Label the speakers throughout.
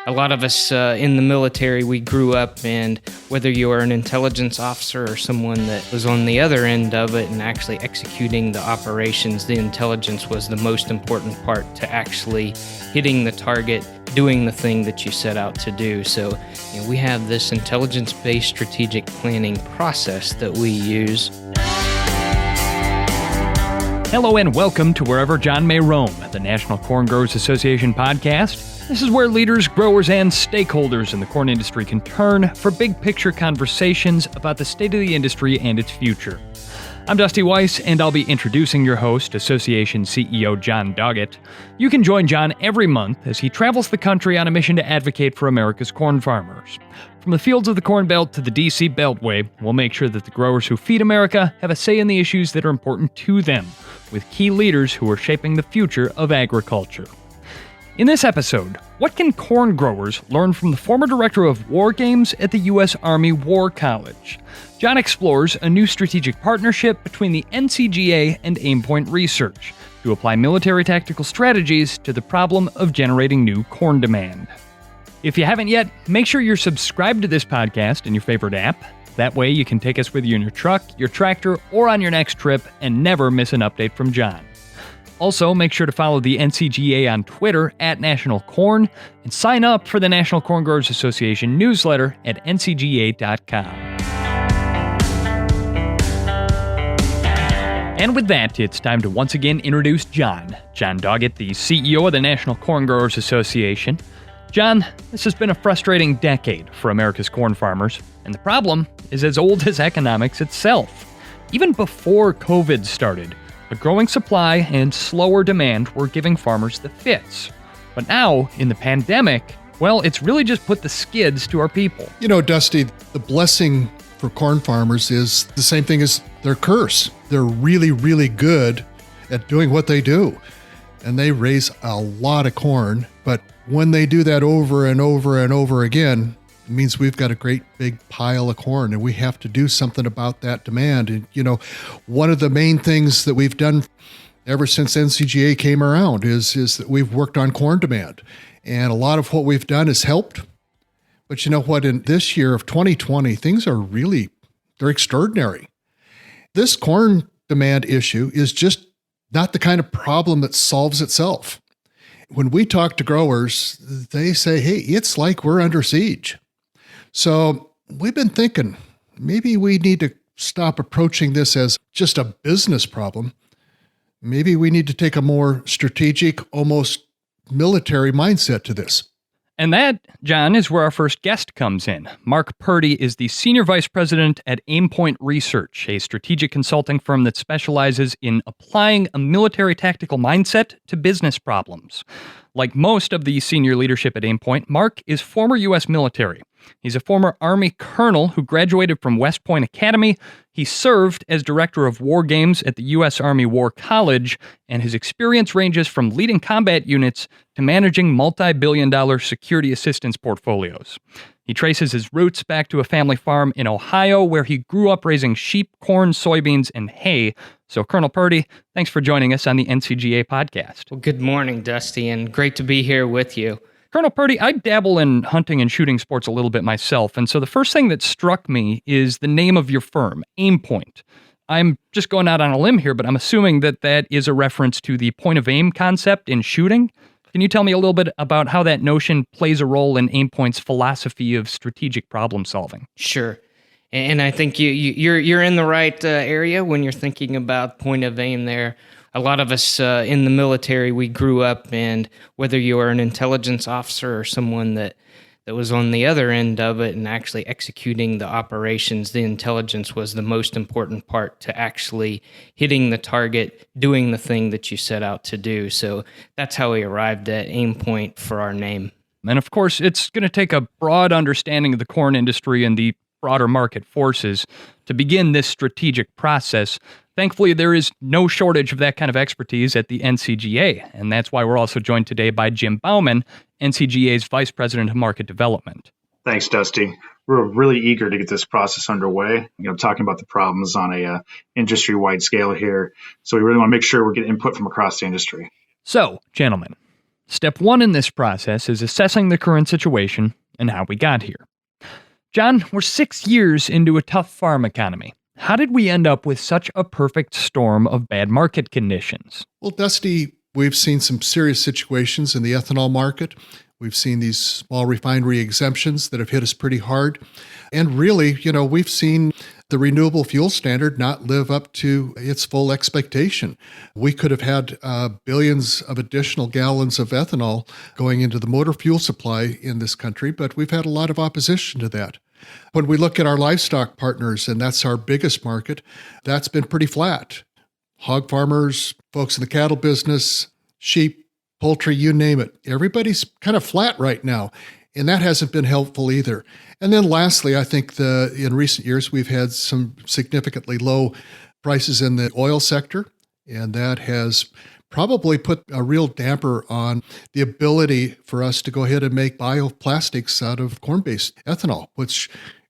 Speaker 1: A lot of us in the military, we grew up, and whether you are an intelligence officer or someone that was on the other end of it and actually executing the operations, the intelligence was the most important part to actually hitting the target, doing the thing that you set out to do. So we have this intelligence-based strategic planning process that we use.
Speaker 2: Hello and welcome to Wherever John May Roam, the National Corn Growers Association podcast. This is where leaders, growers, and stakeholders in the corn industry can turn for big-picture conversations about the state of the industry and its future. I'm Dusty Weiss, and I'll be introducing your host, Association CEO John Doggett. You can join John every month as he travels the country on a mission to advocate for America's corn farmers. From the fields of the Corn Belt to the D.C. Beltway, we'll make sure that the growers who feed America have a say in the issues that are important to them, with key leaders who are shaping the future of agriculture. In this episode, what can corn growers learn from the former director of war games at the U.S. Army War College? John explores a new strategic partnership between the NCGA and Aimpoint Research to apply military tactical strategies to the problem of generating new corn demand. If you haven't yet, make sure you're subscribed to this podcast in your favorite app. That way you can take us with you in your truck, your tractor, or on your next trip and never miss an update from John. Also, make sure to follow the NCGA on Twitter @NationalCorn and sign up for the National Corn Growers Association newsletter at ncga.com. And with that, it's time to once again introduce John Doggett, the CEO of the National Corn Growers Association. John, this has been a frustrating decade for America's corn farmers, and the problem is as old as economics itself. Even before COVID started, a growing supply and slower demand were giving farmers the fits. But now, in the pandemic, well, it's really just put the skids to our people.
Speaker 3: You know, Dusty, the blessing for corn farmers is the same thing as their curse. They're really, really good at doing what they do. And they raise a lot of corn, but when they do that over and over and over again, it means we've got a great big pile of corn and we have to do something about that demand. And, one of the main things that we've done ever since NCGA came around is that we've worked on corn demand. And a lot of what we've done has helped. But you know what? In this year of 2020, things are they're extraordinary. This corn demand issue is just not the kind of problem that solves itself. When we talk to growers, they say, hey, it's like we're under siege. So we've been thinking, maybe we need to stop approaching this as just a business problem. Maybe we need to take a more strategic, almost military mindset to this.
Speaker 2: And that, John, is where our first guest comes in. Mark Purdy is the Senior Vice President at Aimpoint Research, a strategic consulting firm that specializes in applying a military tactical mindset to business problems. Like most of the senior leadership at Aimpoint, Mark is former U.S. military. He's a former Army colonel who graduated from West Point Academy. He served as director of war games at the U.S. Army War College, and his experience ranges from leading combat units to managing multi-billion-dollar security assistance portfolios. He traces his roots back to a family farm in Ohio where he grew up raising sheep, corn, soybeans, and hay. So, Colonel Purdy, thanks for joining us on the NCGA podcast.
Speaker 1: Well, good morning, Dusty, and great to be here with you.
Speaker 2: Colonel Purdy, I dabble in hunting and shooting sports a little bit myself, and so the first thing that struck me is the name of your firm, Aimpoint. I'm just going out on a limb here, but I'm assuming that is a reference to the point of aim concept in shooting. Can you tell me a little bit about how that notion plays a role in Aimpoint's philosophy of strategic problem solving?
Speaker 1: Sure. And I think you're in the right area when you're thinking about point of aim there. A lot of us in the military, we grew up, and whether you are an intelligence officer or someone that was on the other end of it and actually executing the operations, the intelligence was the most important part to actually hitting the target, doing the thing that you set out to do. So that's how we arrived at Aimpoint for our name.
Speaker 2: And of course, it's going to take a broad understanding of the corn industry and the broader market forces to begin this strategic process. Thankfully, there is no shortage of that kind of expertise at the NCGA, and that's why we're also joined today by Jim Bauman, NCGA's Vice President of Market Development.
Speaker 4: Thanks, Dusty. We're really eager to get this process underway. Talking about the problems on a industry-wide scale here, so we really want to make sure we're getting input from across the industry.
Speaker 2: So, gentlemen, Step 1 in this process is assessing the current situation and how we got here. John, we're 6 years into a tough farm economy. How did we end up with such a perfect storm of bad market conditions?
Speaker 3: Well, Dusty, we've seen some serious situations in the ethanol market. We've seen these small refinery exemptions that have hit us pretty hard. And really, we've seen the renewable fuel standard not live up to its full expectation. We could have had billions of additional gallons of ethanol going into the motor fuel supply in this country, but we've had a lot of opposition to that. When we look at our livestock partners, and that's our biggest market, that's been pretty flat. Hog farmers, folks in the cattle business, sheep, poultry, you name it. Everybody's kind of flat right now, and that hasn't been helpful either. And then lastly, I think in recent years, we've had some significantly low prices in the oil sector, and that has probably put a real damper on the ability for us to go ahead and make bioplastics out of corn-based ethanol, which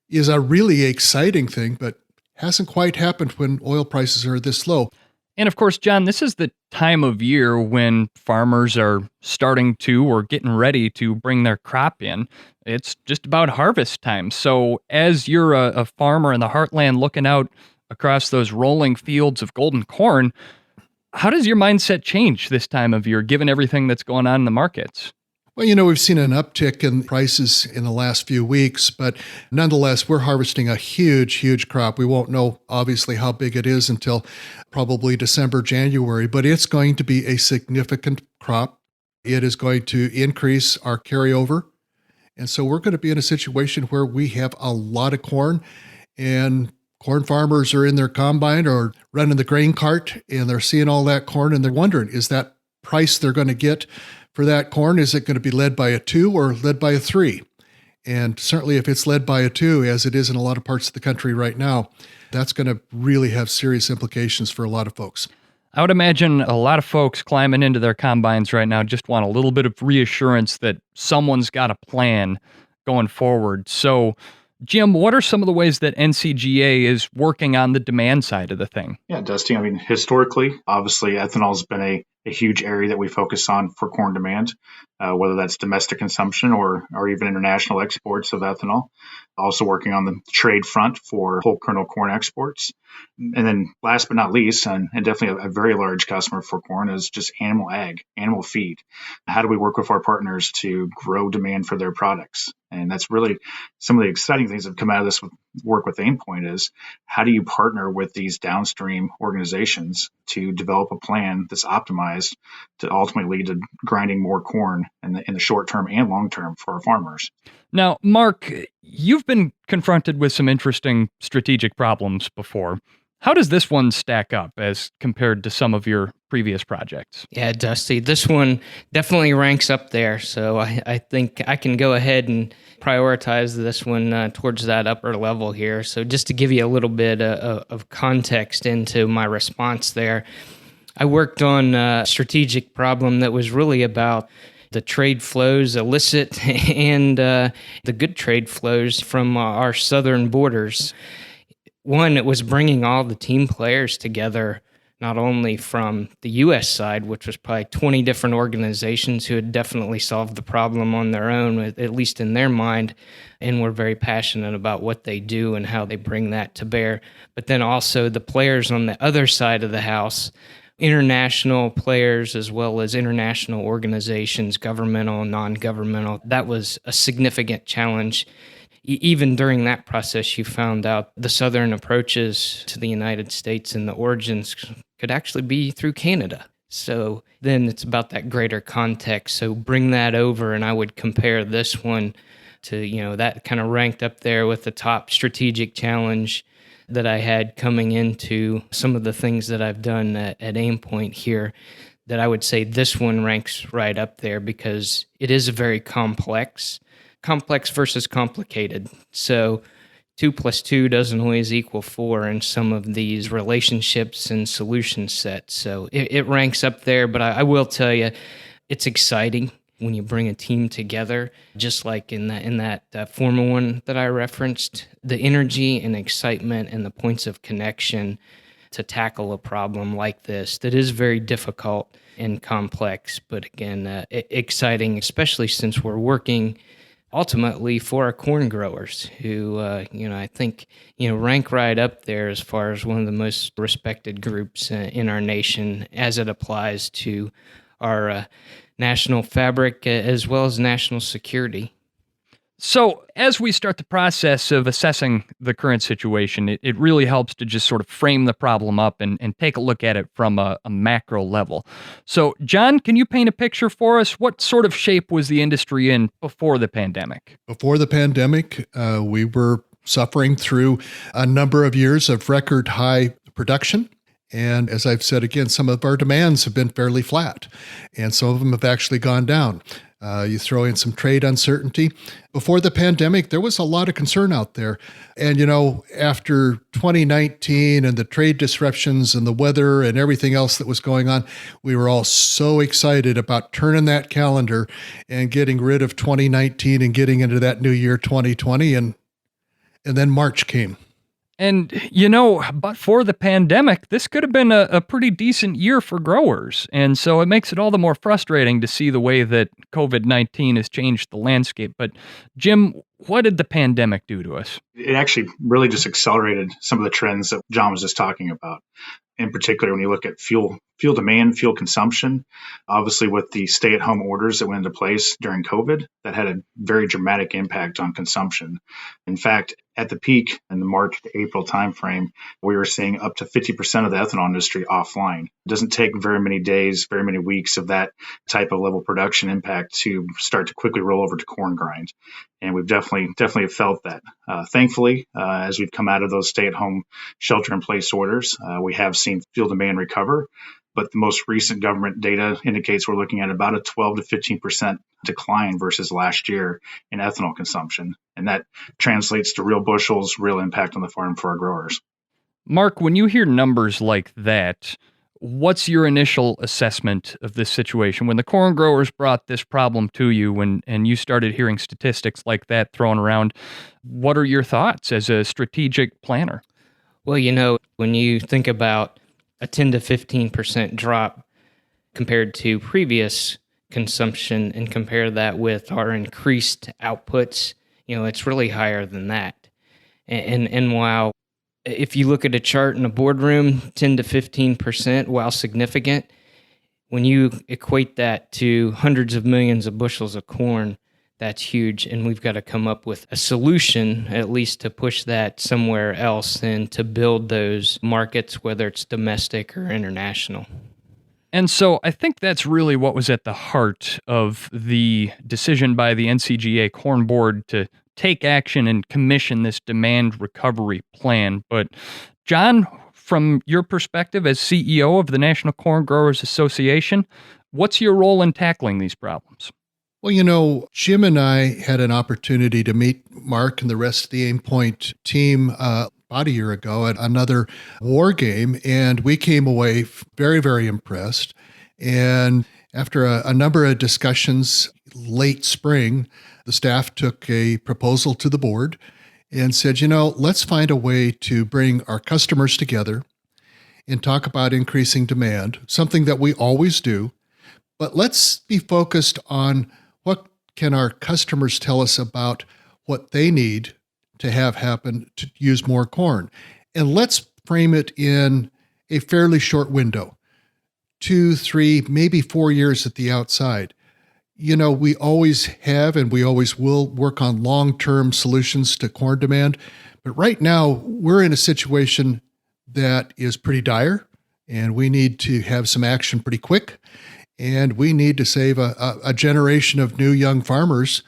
Speaker 3: is a really exciting thing, but hasn't quite happened when oil prices are this low.
Speaker 2: And of course, John, this is the time of year when farmers are starting to or getting ready to bring their crop in. It's just about harvest time. So as you're a farmer in the heartland looking out across those rolling fields of golden corn, how does your mindset change this time of year, given everything that's going on in the markets?
Speaker 3: Well, we've seen an uptick in prices in the last few weeks, but nonetheless, we're harvesting a huge, huge crop. We won't know, obviously, how big it is until probably December, January, but it's going to be a significant crop. It is going to increase our carryover. And so we're going to be in a situation where we have a lot of corn, and corn farmers are in their combine or running the grain cart, and they're seeing all that corn, and they're wondering, is that price they're going to get for that corn, is it going to be led by a 2 or led by a 3? And certainly if it's led by a 2, as it is in a lot of parts of the country right now, that's going to really have serious implications for a lot of folks.
Speaker 2: I would imagine a lot of folks climbing into their combines right now just want a little bit of reassurance that someone's got a plan going forward. So, Jim, what are some of the ways that NCGA is working on the demand side of the thing?
Speaker 4: Yeah, Dusty, historically, obviously, ethanol has been a huge area that we focus on for corn demand, whether that's domestic consumption or even international exports of ethanol. Also working on the trade front for whole kernel corn exports. And then last but not least, and definitely a very large customer for corn, is just animal feed. How do we work with our partners to grow demand for their products? And that's really some of the exciting things that have come out of this work with Aimpoint is how do you partner with these downstream organizations to develop a plan that's optimized to ultimately lead to grinding more corn in the short term and long term for our farmers.
Speaker 2: Now, Mark, you've been confronted with some interesting strategic problems before. How does this one stack up as compared to some of your previous projects?
Speaker 1: Yeah, Dusty, this one definitely ranks up there. So I think I can go ahead and prioritize this one towards that upper level here. So just to give you a little bit of context into my response there, I worked on a strategic problem that was really about the trade flows, illicit and the good trade flows from our southern borders. One, it was bringing all the team players together, not only from the U.S. side, which was probably 20 different organizations who had definitely solved the problem on their own, at least in their mind, and were very passionate about what they do and how they bring that to bear. But then also the players on the other side of the house, international players as well as international organizations, governmental, non-governmental. That was a significant challenge. Even during that process, you found out the southern approaches to the United States and the origins could actually be through Canada. So then it's about that greater context. So bring that over, and I would compare this one to, that kind of ranked up there with the top strategic challenge that I had coming into some of the things that I've done at Aimpoint here, that I would say this one ranks right up there because it is a very complex versus complicated. So 2 + 2 doesn't always equal 4 in some of these relationships and solution sets. So it ranks up there, but I will tell you, it's exciting when you bring a team together, just like in that former one that I referenced. The energy and excitement and the points of connection to tackle a problem like this that is very difficult and complex, but again, exciting, especially since we're working ultimately for our corn growers who, I think, rank right up there as far as one of the most respected groups in our nation as it applies to our national fabric as well as national security.
Speaker 2: So as we start the process of assessing the current situation, it really helps to just sort of frame the problem up and take a look at it from a macro level. So John, can you paint a picture for us? What sort of shape was the industry in before the pandemic?
Speaker 3: Before the pandemic, we were suffering through a number of years of record high production. And as I've said again, some of our demands have been fairly flat, and some of them have actually gone down. You throw in some trade uncertainty. Before the pandemic, there was a lot of concern out there. And, after 2019 and the trade disruptions and the weather and everything else that was going on, we were all so excited about turning that calendar and getting rid of 2019 and getting into that new year, 2020. And then March came.
Speaker 2: And, but for the pandemic, this could have been a pretty decent year for growers. And so it makes it all the more frustrating to see the way that COVID-19 has changed the landscape. But Jim, what did the pandemic do to us?
Speaker 4: It actually really just accelerated some of the trends that John was just talking about. In particular, when you look at fuel demand, fuel consumption, obviously with the stay-at-home orders that went into place during COVID, that had a very dramatic impact on consumption. In fact, at the peak in the March to April timeframe, we were seeing up to 50% of the ethanol industry offline. It doesn't take very many days, very many weeks of that type of level production impact to start to quickly roll over to corn grind. And we've definitely felt that. Thankfully, as we've come out of those stay-at-home shelter-in-place orders, we have seen fuel demand recover. But the most recent government data indicates we're looking at about a 12 to 15% decline versus last year in ethanol consumption. And that translates to real bushels, real impact on the farm for our growers.
Speaker 2: Mark, when you hear numbers like that, what's your initial assessment of this situation? When the corn growers brought this problem to you and you started hearing statistics like that thrown around, what are your thoughts as a strategic planner?
Speaker 1: Well, when you think about a 10 to 15% drop compared to previous consumption and compare that with our increased outputs, it's really higher than that. And while if you look at a chart in a boardroom, 10 to 15%, while significant, when you equate that to hundreds of millions of bushels of corn, that's huge. And we've got to come up with a solution, at least to push that somewhere else and to build those markets, whether it's domestic or international.
Speaker 2: And so I think that's really what was at the heart of the decision by the NCGA Corn Board to take action and commission this demand recovery plan. But John, from your perspective as CEO of the National Corn Growers Association, what's your role in tackling these problems?
Speaker 3: Well, Jim and I had an opportunity to meet Mark and the rest of the Aimpoint team about a year ago at another war game, and we came away very, very impressed. And after a number of discussions late spring, the staff took a proposal to the board and said, let's find a way to bring our customers together and talk about increasing demand, something that we always do, but let's be focused on what can our customers tell us about what they need to have happen to use more corn? And let's frame it in a fairly short window, 2, 3, maybe 4 years at the outside. We always have and we always will work on long-term solutions to corn demand. But right now, we're in a situation that is pretty dire, and we need to have some action pretty quick. And we need to save a generation of new young farmers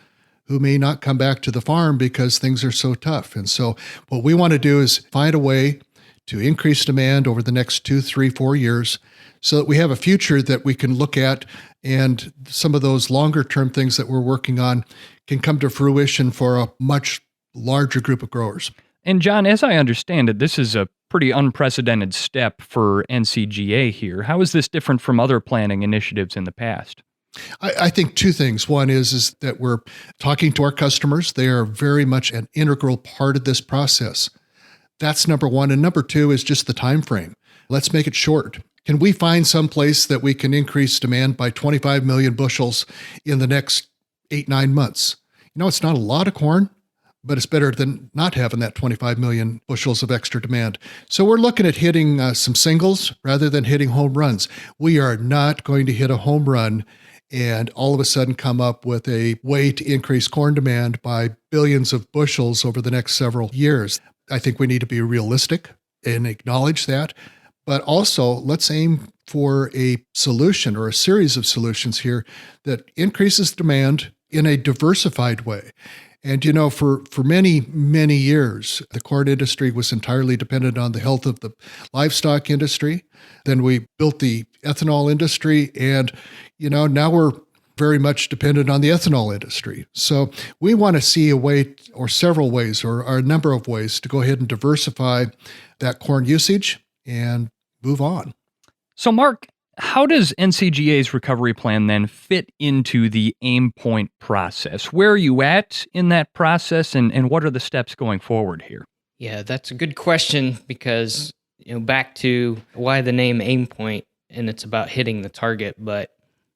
Speaker 3: who may not come back to the farm because things are so tough. And so what we want to do is find a way to increase demand over the next 2, 3, 4 years so that we have a future that we can look at, and some of those longer term things that we're working on can come to fruition for a much larger group of growers.
Speaker 2: And John, as I understand it, this is a pretty unprecedented step for NCGA here. How is this different from other planning initiatives in the past?
Speaker 3: I think two things. One is that we're talking to our customers. They are very much an integral part of this process. That's number one. And number two is just the time frame. Let's make it short. Can we find some place that we can increase demand by 25 million bushels in the next 8-9 months? It's not a lot of corn, but it's better than not having that 25 million bushels of extra demand. So we're looking at hitting some singles rather than hitting home runs. We are not going to hit a home run and all of a sudden come up with a way to increase corn demand by billions of bushels over the next several years. I think we need to be realistic and acknowledge that. But also, let's aim for a solution or a series of solutions here that increases demand in a diversified way. And, for many, many years, the corn industry was entirely dependent on the health of the livestock industry. Then we built the ethanol industry, and, now we're very much dependent on the ethanol industry. So we want to see a way or several ways or a number of ways to go ahead and diversify that corn usage and move on.
Speaker 2: So, Mark, how does NCGA's recovery plan then fit into the Aimpoint process? Where are you at in that process, and what are the steps going forward here?
Speaker 1: Yeah, that's a good question because, back to why the name Aimpoint, and it's about hitting the target, but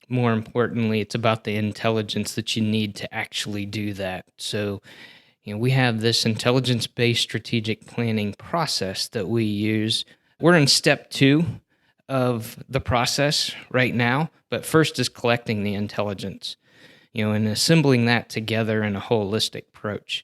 Speaker 1: more importantly, it's about the intelligence that you need to actually do that. So, we have this intelligence-based strategic planning process that we use. We're in step 2 of the process right now, but first is collecting the intelligence, and assembling that together in a holistic approach.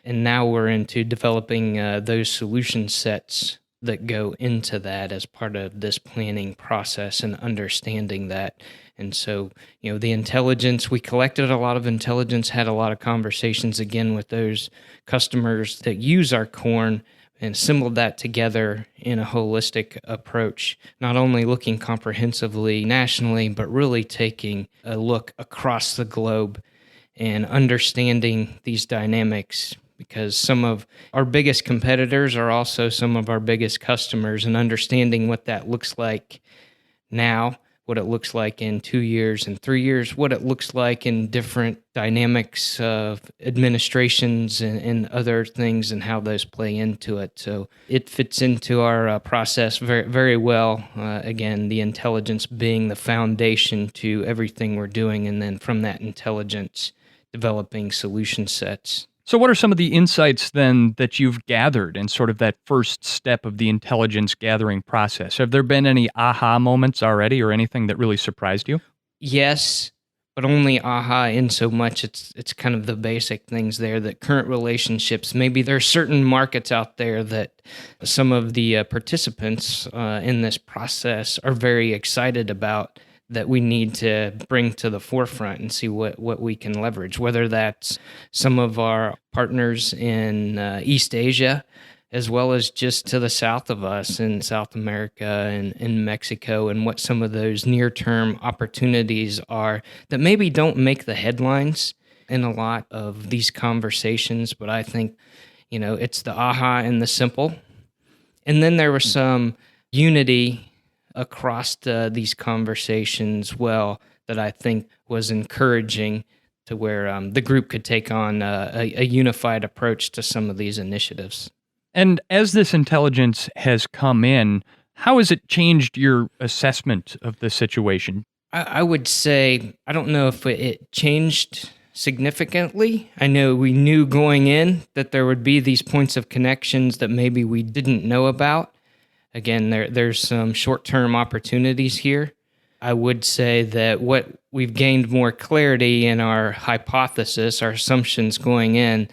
Speaker 1: And now we're into developing those solution sets that go into that as part of this planning process and understanding that. And so, the intelligence, we collected a lot of intelligence, had a lot of conversations again with those customers that use our corn, and assembled that together in a holistic approach, not only looking comprehensively nationally, but really taking a look across the globe and understanding these dynamics, because some of our biggest competitors are also some of our biggest customers, and understanding what that looks like now, what it looks like in 2 years and 3 years, what it looks like in different dynamics of administrations and other things and how those play into it. So it fits into our process very, very well. Again, the intelligence being the foundation to everything we're doing, and then from that intelligence, developing solution sets.
Speaker 2: So what are some of the insights then that you've gathered in sort of that first step of the intelligence gathering process? Have there been any aha moments already or anything that really surprised you?
Speaker 1: Yes, but only aha in so much it's kind of the basic things there, that current relationships, maybe there are certain markets out there that some of the participants in this process are very excited about, that we need to bring to the forefront and see what we can leverage, whether that's some of our partners in East Asia, as well as just to the south of us in South America and in Mexico, and what some of those near-term opportunities are that maybe don't make the headlines in a lot of these conversations. But I think, it's the aha and the simple. And then there was some unity across these conversations that I think was encouraging, to where the group could take on a unified approach to some of these initiatives.
Speaker 2: And as this intelligence has come in, how has it changed your assessment of the situation?
Speaker 1: I would say, I don't know if it changed significantly. I know we knew going in that there would be these points of connections that maybe we didn't know about. Again, there's some short-term opportunities here. I would say that what we've gained more clarity in our hypothesis, our assumptions going in,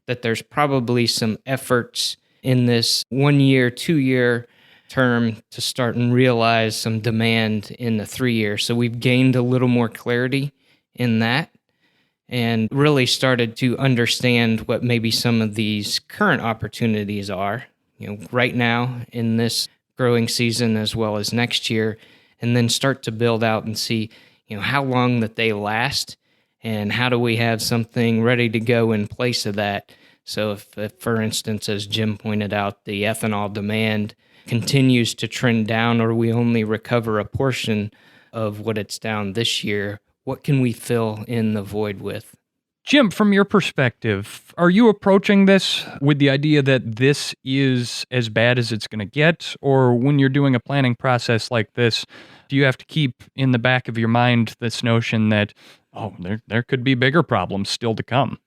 Speaker 1: that there's probably some efforts in this 1 year, 2 year term to start and realize some demand in the 3 years. So we've gained a little more clarity in that, and really started to understand what maybe some of these current opportunities are, right now in this growing season as well as next year, and then start to build out and see, how long that they last, and how do we have something ready to go in place of that. So if for instance, as Jim pointed out, the ethanol demand continues to trend down, or we only recover a portion of what it's down this year, what can we fill in the void with?
Speaker 2: Jim, from your perspective, are you approaching this with the idea that this is as bad as it's going to get? Or when you're doing a planning process like this, do you have to keep in the back of your mind this notion that, oh, there could be bigger problems still to come?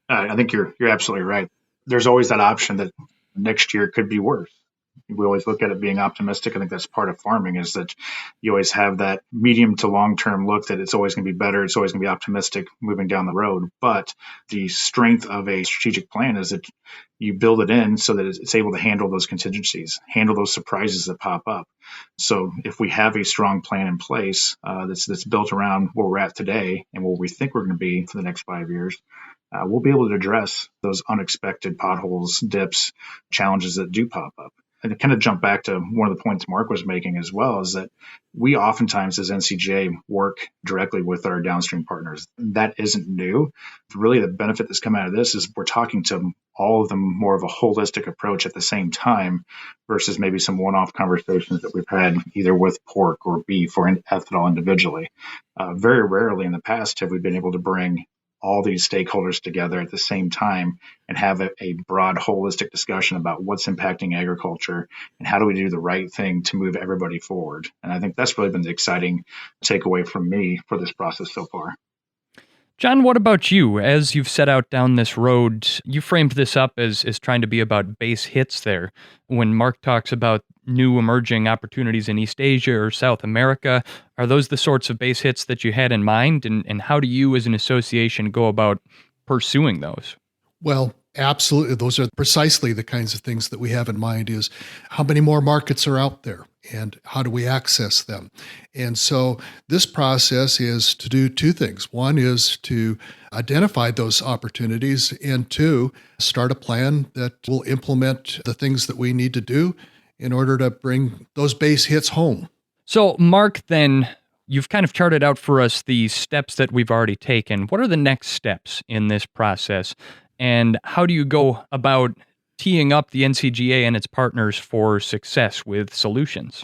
Speaker 4: I think you're absolutely right. There's always that option that next year could be worse. We always look at it being optimistic. I think that's part of farming, is that you always have that medium to long term look that it's always going to be better. It's always going to be optimistic moving down the road. But the strength of a strategic plan is that you build it in so that it's able to handle those contingencies, handle those surprises that pop up. So if we have a strong plan in place that's built around where we're at today and where we think we're going to be for the next 5 years, we'll be able to address those unexpected potholes, dips, challenges that do pop up. And to kind of jump back to one of the points Mark was making as well, is that we oftentimes as NCGA work directly with our downstream partners. That isn't new. Really, the benefit that's come out of this is we're talking to all of them more of a holistic approach at the same time versus maybe some one-off conversations that we've had either with pork or beef or ethanol individually. Very rarely in the past have we been able to bring all these stakeholders together at the same time and have a broad holistic discussion about what's impacting agriculture and how do we do the right thing to move everybody forward. And I think that's really been the exciting takeaway from me for this process so far.
Speaker 2: John, what about you? As you've set out down this road, you framed this up as trying to be about base hits there. When Mark talks about new emerging opportunities in East Asia or South America, are those the sorts of base hits that you had in mind? And how do you as an association go about pursuing those?
Speaker 3: Well, absolutely. Those are precisely the kinds of things that we have in mind, is how many more markets are out there and how do we access them? And so this process is to do two things. One is to identify those opportunities, and two, start a plan that will implement the things that we need to do in order to bring those base hits home.
Speaker 2: So, Mark, then, you've kind of charted out for us the steps that we've already taken. What are the next steps in this process? And how do you go about teeing up the NCGA and its partners for success with solutions?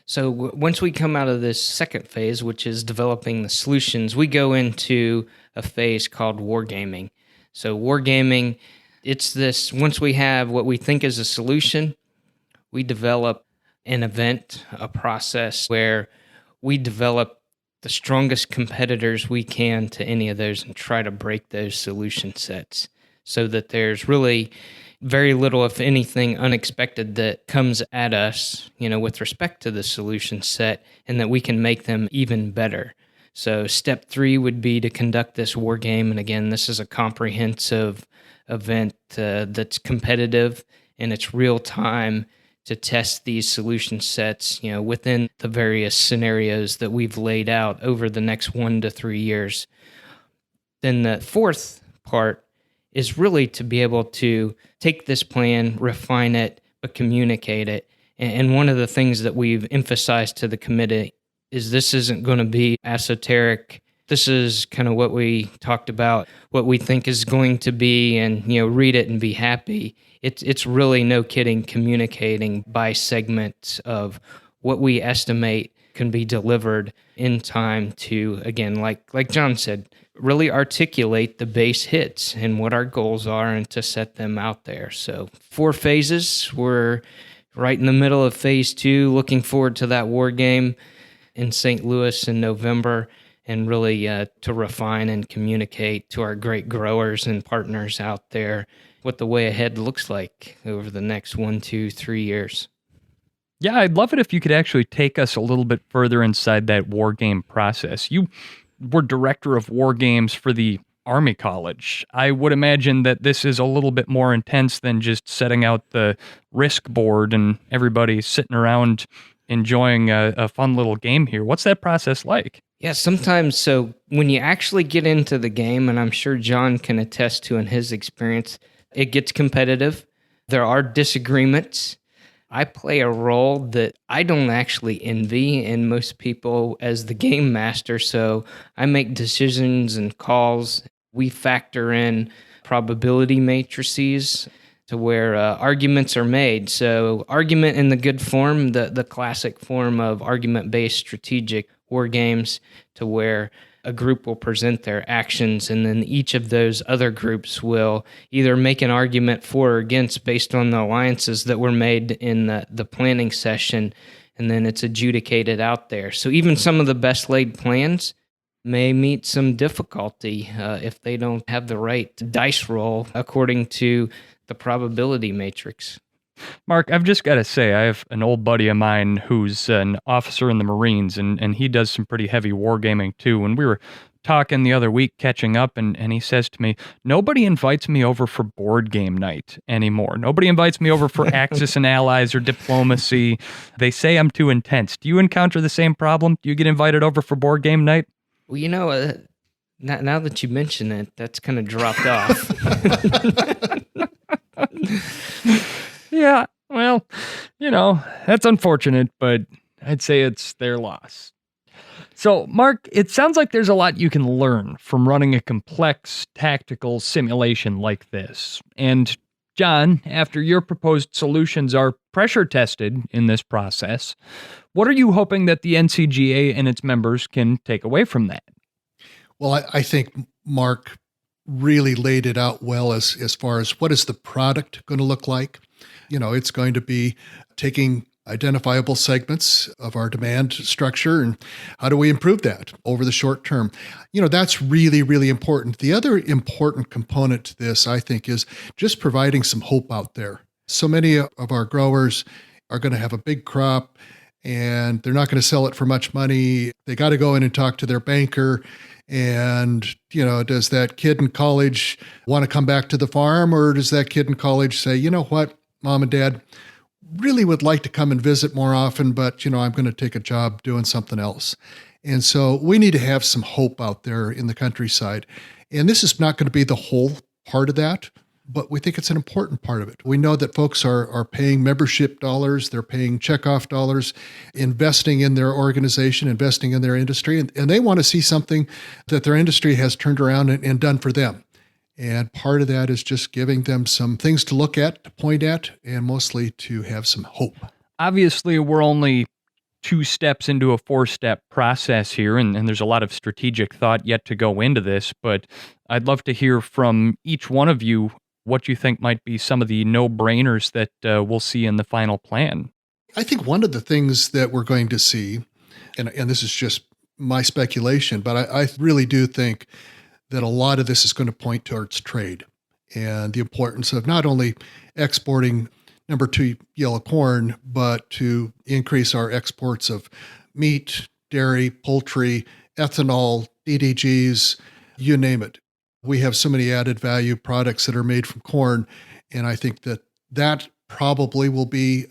Speaker 1: So once we come out of this second phase, which is developing the solutions, we go into a phase called wargaming. So wargaming, it's this, once we have what we think is a solution, we develop an event, a process where we develop the strongest competitors we can to any of those and try to break those solution sets so that there's really very little, if anything, unexpected that comes at us, with respect to the solution set, and that we can make them even better. So step 3 would be to conduct this war game. And again, this is a comprehensive event that's competitive, and it's real time to test these solution sets, within the various scenarios that we've laid out over the next 1 to 3 years. Then the fourth part is really to be able to take this plan, refine it, but communicate it. And one of the things that we've emphasized to the committee is this isn't going to be esoteric. This is kind of what we talked about, what we think is going to be, and read it and be happy. It's really, no kidding, communicating by segment of what we estimate can be delivered in time to, again, like John said, really articulate the base hits and what our goals are and to set them out there. So 4 phases. We're right in the middle of phase 2, looking forward to that war game in St. Louis in November, and really to refine and communicate to our great growers and partners out there what the way ahead looks like over the next 1, 2, 3 years.
Speaker 2: Yeah, I'd love it if you could actually take us a little bit further inside that war game process. You were director of war games for the Army College. I would imagine that this is a little bit more intense than just setting out the risk board and everybody sitting around enjoying a fun little game here. What's that process like?
Speaker 1: Yeah, sometimes. So when you actually get into the game, and I'm sure John can attest to in his experience, it gets competitive. There are disagreements. I play a role that I don't actually envy in most people as the game master. So I make decisions and calls. We factor in probability matrices to where arguments are made. So argument in the good form, the classic form of argument-based strategic war games, to where a group will present their actions, and then each of those other groups will either make an argument for or against based on the alliances that were made in the planning session, and then it's adjudicated out there. So even some of the best laid plans may meet some difficulty if they don't have the right dice roll according to the probability matrix.
Speaker 2: Mark, I've just got to say, I have an old buddy of mine who's an officer in the Marines, and he does some pretty heavy wargaming too. And we were talking the other week, catching up, and he says to me, nobody invites me over for board game night anymore. Nobody invites me over for Axis and Allies or diplomacy. They say I'm too intense. Do you encounter the same problem? Do you get invited over for board game night?
Speaker 1: Well, now that you mention it, that's kind of dropped off.
Speaker 2: Yeah, well, that's unfortunate, but I'd say it's their loss. So, Mark, it sounds like there's a lot you can learn from running a complex tactical simulation like this. And, John, after your proposed solutions are pressure tested in this process, what are you hoping that the NCGA and its members can take away from that?
Speaker 3: Well, I think Mark really laid it out well as far as what is the product going to look like. It's going to be taking identifiable segments of our demand structure and how do we improve that over the short term. That's really, really important. The other important component to this, I think, is just providing some hope out there. So many of our growers are going to have a big crop and they're not going to sell it for much money. They got to go in and talk to their banker. And, does that kid in college want to come back to the farm, or does that kid in college say, you know what, Mom and Dad really would like to come and visit more often, but, I'm going to take a job doing something else. And so we need to have some hope out there in the countryside. And this is not going to be the whole part of that, but we think it's an important part of it. We know that folks are paying membership dollars, they're paying checkoff dollars, investing in their organization, investing in their industry, and they want to see something that their industry has turned around and done for them. And part of that is just giving them some things to look at, to point at, and mostly to have some hope.
Speaker 2: Obviously, we're only 2 steps into a 4-step process here, and there's a lot of strategic thought yet to go into this, but I'd love to hear from each one of you what you think might be some of the no-brainers that we'll see in the final plan.
Speaker 3: I think one of the things that we're going to see, and this is just my speculation, but I really do think that a lot of this is going to point towards trade and the importance of not only exporting number 2 yellow corn, but to increase our exports of meat, dairy, poultry, ethanol, DDGs, you name it. We have so many added value products that are made from corn, and I think that probably will be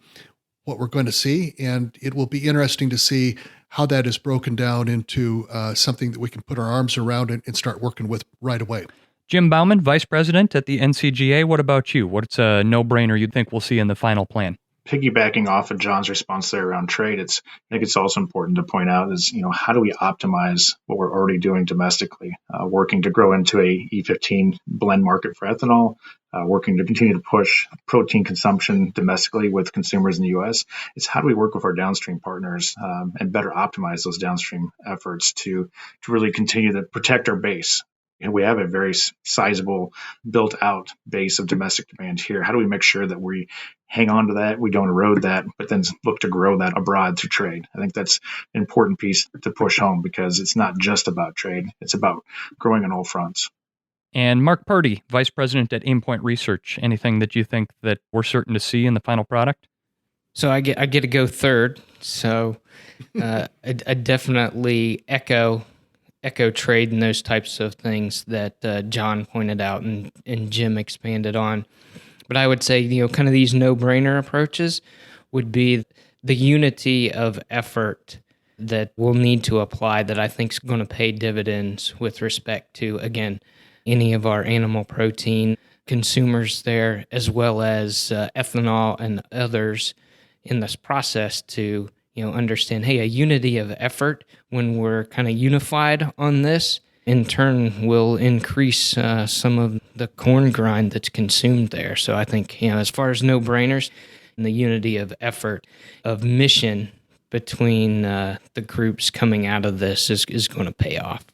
Speaker 3: what we're going to see, and it will be interesting to see how that is broken down into something that we can put our arms around and start working with right away.
Speaker 2: Jim Bauman, Vice President at the NCGA, what about you? What's a no-brainer you'd think we'll see in the final plan?
Speaker 4: Piggybacking off of John's response there around trade, I think it's also important to point out is, how do we optimize what we're already doing domestically, working to grow into a E15 blend market for ethanol, working to continue to push protein consumption domestically with consumers in the U.S. It's how do we work with our downstream partners and better optimize those downstream efforts to really continue to protect our base. We have a very sizable built-out base of domestic demand here. How do we make sure that we hang on to that, we don't erode that, but then look to grow that abroad through trade? I think that's an important piece to push home because it's not just about trade. It's about growing on all fronts.
Speaker 2: And Mark Purdy, Vice President at Aimpoint Research, anything that you think that we're certain to see in the final product?
Speaker 1: So I get to go third. So I definitely echo trade and those types of things that John pointed out and Jim expanded on. But I would say, kind of these no-brainer approaches would be the unity of effort that we'll need to apply that I think is going to pay dividends with respect to, again, any of our animal protein consumers there, as well as ethanol and others in this process to understand, hey, a unity of effort when we're kind of unified on this, in turn, will increase some of the corn grind that's consumed there. So I think, as far as no-brainers, the unity of effort, of mission between the groups coming out of this is going to pay off.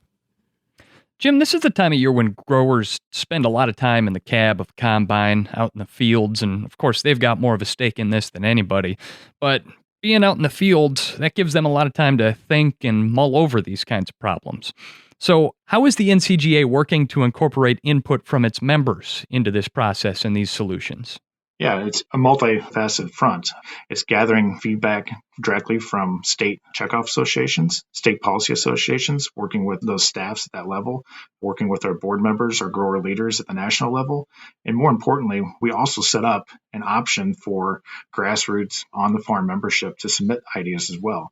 Speaker 2: Jim, this is the time of year when growers spend a lot of time in the cab of combine, out in the fields, and of course they've got more of a stake in this than anybody. But being out in the field, that gives them a lot of time to think and mull over these kinds of problems. So how is the NCGA working to incorporate input from its members into this process and these solutions?
Speaker 4: Yeah, it's a multifaceted front. It's gathering feedback directly from state checkoff associations, state policy associations, working with those staffs at that level, working with our board members, our grower leaders at the national level. And more importantly, we also set up an option for grassroots on the farm membership to submit ideas as well.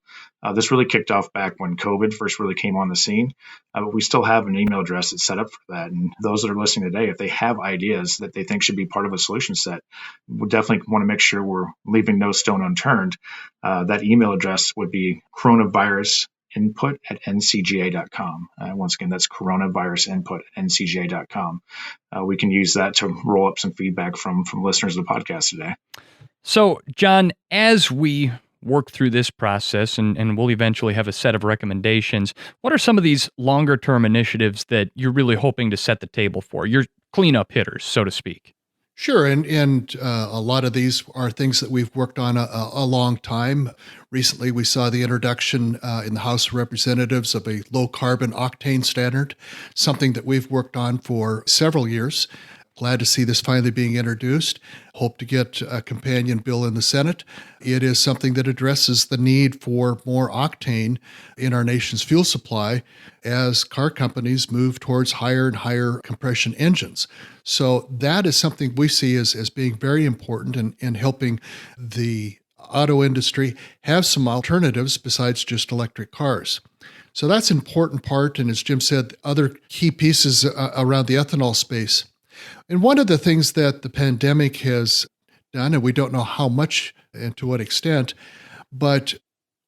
Speaker 4: This really kicked off back when COVID first really came on the scene, but we still have an email address that's set up for that. And those that are listening today, if they have ideas that they think should be part of a solution set, we definitely want to make sure we're leaving no stone unturned. That email address would be coronavirusinput@ncga.com. Once again, that's coronavirusinput@ncga.com. We can use that to roll up some feedback from listeners of the podcast today.
Speaker 2: So, John, as we work through this process and we'll eventually have a set of recommendations, what are some of these longer term initiatives that you're really hoping to set the table for? Your cleanup hitters, so to speak.
Speaker 3: Sure, and a lot of these are things that we've worked on a long time. Recently, we saw the introduction in the House of Representatives of a low-carbon octane standard, something that we've worked on for several years. Glad to see this finally being introduced. Hope to get a companion bill in the Senate. It is something that addresses the need for more octane in our nation's fuel supply as car companies move towards higher and higher compression engines. So that is something we see as being very important in helping the auto industry have some alternatives besides just electric cars. So that's an important part. And as Jim said, other key pieces around the ethanol space. And one of the things that the pandemic has done, and we don't know how much and to what extent, but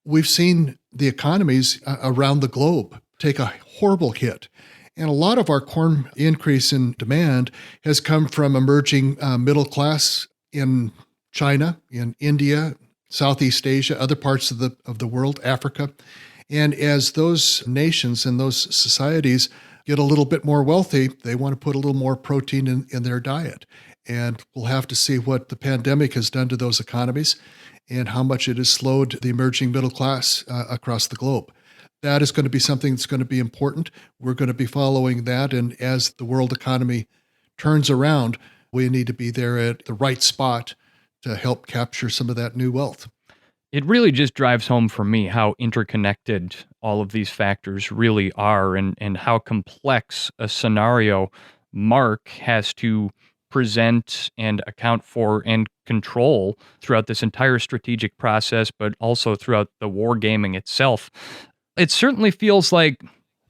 Speaker 3: we've seen the economies around the globe take a horrible hit. And a lot of our corn increase in demand has come from emerging middle class in China, in India, Southeast Asia, other parts of the world, Africa. And as those nations and those societies get a little bit more wealthy, they want to put a little more protein in their diet. And we'll have to see what the pandemic has done to those economies and how much it has slowed the emerging middle class across the globe. That is going to be something that's going to be important. We're going to be following that. And as the world economy turns around, we need to be there at the right spot to help capture some of that new wealth.
Speaker 2: It really just drives home for me how interconnected all of these factors really are and how complex a scenario Mark has to present and account for and control throughout this entire strategic process, but also throughout the wargaming itself. It certainly feels like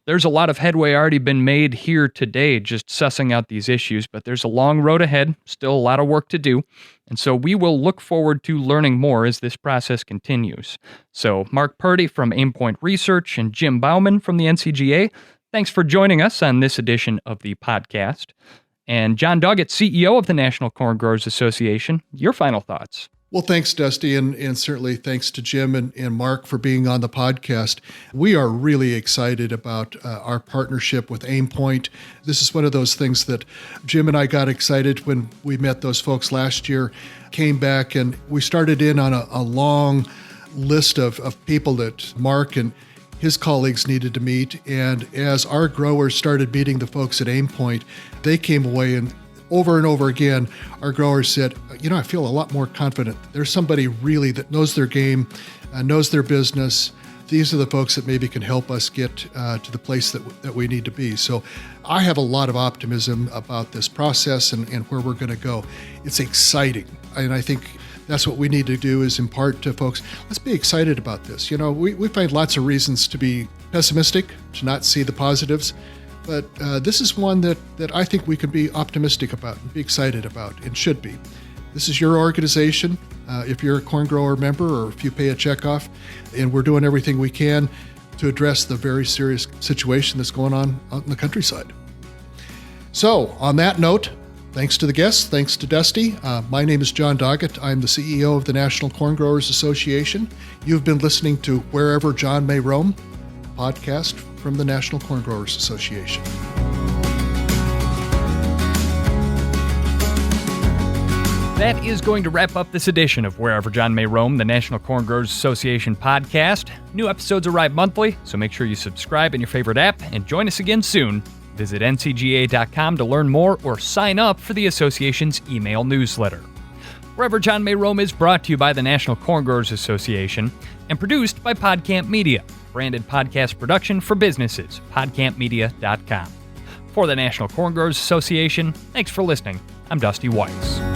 Speaker 2: there's a lot of headway already been made here today, just sussing out these issues, but there's a long road ahead, still a lot of work to do. And so we will look forward to learning more as this process continues. So Mark Purdy from Aimpoint Research and Jim Bauman from the NCGA, thanks for joining us on this edition of the podcast. And John Doggett, CEO of the National Corn Growers Association, your final thoughts.
Speaker 3: Well, thanks, Dusty, and certainly thanks to Jim and Mark for being on the podcast. We are really excited about our partnership with Aimpoint. This is one of those things that Jim and I got excited when we met those folks last year, came back, and we started in on a long list of people that Mark and his colleagues needed to meet. And as our growers started meeting the folks at Aimpoint, they came away and over again, our growers said, I feel a lot more confident. There's somebody really that knows their game, knows their business. These are the folks that maybe can help us get to the place that we need to be. So I have a lot of optimism about this process and where we're going to go. It's exciting. And I think that's what we need to do is impart to folks, let's be excited about this. We find lots of reasons to be pessimistic, to not see the positives. But this is one that I think we can be optimistic about and be excited about and should be. This is your organization. If you're a corn grower member or if you pay a check off, and we're doing everything we can to address the very serious situation that's going on out in the countryside. So on that note, thanks to the guests, thanks to Dusty. My name is John Doggett. I'm the CEO of the National Corn Growers Association. You've been listening to Wherever John May Roam, podcast from the National Corn Growers Association.
Speaker 2: That is going to wrap up this edition of Wherever John May Roam, the National Corn Growers Association podcast. New episodes arrive monthly, so make sure you subscribe in your favorite app and join us again soon. Visit ncga.com to learn more or sign up for the association's email newsletter. Wherever John May Roam is brought to you by the National Corn Growers Association and produced by Podcamp Media, branded podcast production for businesses, podcampmedia.com. For the National Corn Growers Association, thanks for listening. I'm Dusty Weiss.